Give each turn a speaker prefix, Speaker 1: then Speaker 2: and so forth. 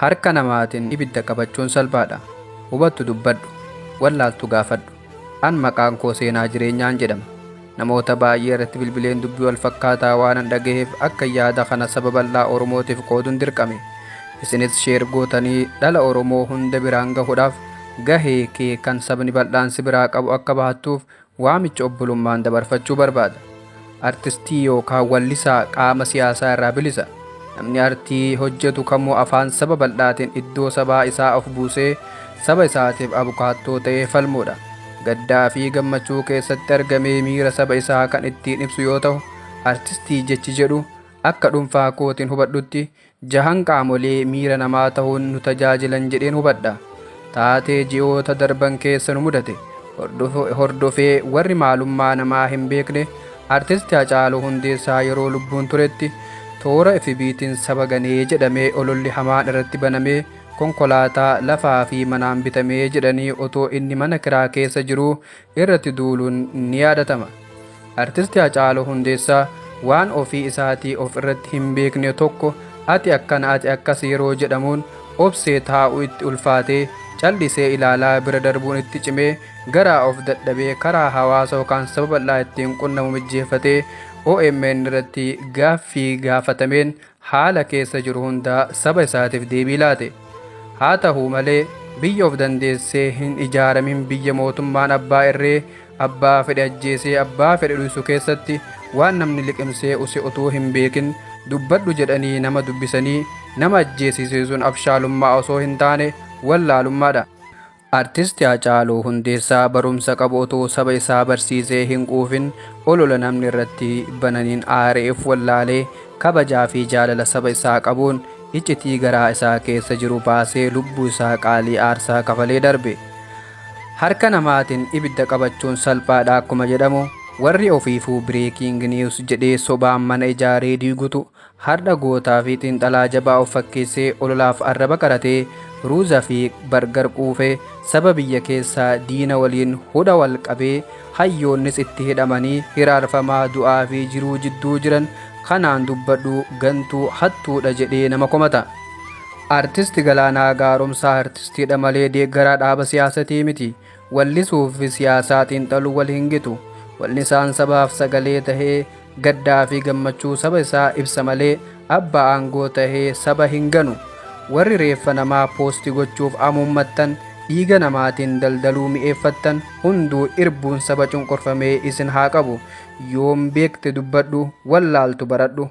Speaker 1: Harka namaatiin ibidda qabachuun salphaadha. Hubattu dubbadhu, wallaaltu gaafadhu. An maqaan koo Seenaa Jireenyaan jedhama. Namoota baay'ee irratti bilbileen dubbii wal fakkaataa waanan dhagaheef akka yaada kana saba bal'aa Oromootiif qooduun dirqame. Isinis sheer gootanii dhala Oromoo hunda biraan gahuudhaaf gahee kee kan sabni bal'aan si biraa qabu akka bahattuuf waamicha obbolummaan dabarfachuu barbaada. Artistii yookaan wallisaa qaama siyaasaa irraa bilisa. Namni artii hojjetu kamuu afaan saba bal'aatiin iddoo sabaa isaa of buusee saba isaatiif abukaattoo ta'ee falmuudha. Gaddaa fi gammachuu keessatti argamee miira saba isaa kan ittiin ibsu yoo ta'u, artistii jechi jedhu akka dhuunfaa kootiin hubadhutti jahan qaamolee miira namaa ta'uun nu tajaajilan jedheen hubadha. Taatee ji'oota darban keessa nu mudate hordofee warri maalummaa namaa hin beekne artistii Hacaaluu Hundeessaa yeroo lubbuun turetti toora FB'tiin saba ganee jedhamee ololli hamaan irratti banamee konkolaataa lafaa fi manaan bitamee jedhanii otoo inni mana kiraa keessa jiruu irratti duuluun ni yaadatama. Artistii Hacaaluu Hundeessaa waan ofii isaatii of irratti hin beekne tokko ati akkana ati akkas yeroo jedhamuun obsee taa'u itti ulfaatee callisee ilaalaa bira darbuun itti cimee garaa of dadhabee karaa hawaasa yookaan saba bal'aa ittiin qunnamu mijjeeffatee OMN irratti gaaffii gaafatameen haala keessa jiru hundaa saba isaatiif deebii laate. Haa ta'u malee biyya of dandeessee hin ijaaramin biyya mootummaan abbaa irree abbaa fedhe ajjeesee abbaa fedhe dhiisu keessatti waan namni liqimsee use utuu hin beekin dubbadhu jedhanii nama dubbisanii nama ajjeesisiisuun abshaalummaa osoo hin taane wallaalummaadha. Artistii Hacaaluu Hundeessaa barumsa qabu otoo saba isaa barsiisee hin quufin olola namni irratti bananiin aareef wallaalee kabajaa fi jaalala saba isaa qabuun iccitii garaa isaa keessa jiru baasee lubbuu isaa qaalii aarsaa kafalee darbe. Harka namaatiin ibidda qabachuun salphaadha akkuma jedhamu warri ofiifuu bireekiing niiwus jedhee sobaan mana ijaaree diigutu har'a gootaa fi xiinxalaa jabaa of fakkeessee ololaaf arraba qaratee ruuza fi bargar quufee saba biyya keessaa diina waliin hudha wal qabee hayyoonnis itti hidhamanii hiraarfamaa du'aa fi jiruu jidduu jiran kanaan dubbadhu gantuu hattuudha jedhee nama komata. Artisti Galaanaa Gaaromsaa artistiidha malee deeggaraa dhaaba siyaasatii miti. Wallisuuf fi siyaasaa xiinxaluu wal hin gitu. Wallisaan sabaaf sagalee tahee gaddaa fi gammachuu saba isaa ibsa malee abbaa aangoo tahee saba hin ganu. Warri reeffa namaa poostii gochuuf amuummattan dhiiga namaatiin daldaluu mi'eeffattan hunduu irbuun saba cunqurfamee isin haa qabu. Yoom beekte dubbadhu, wallaaltu baradhu.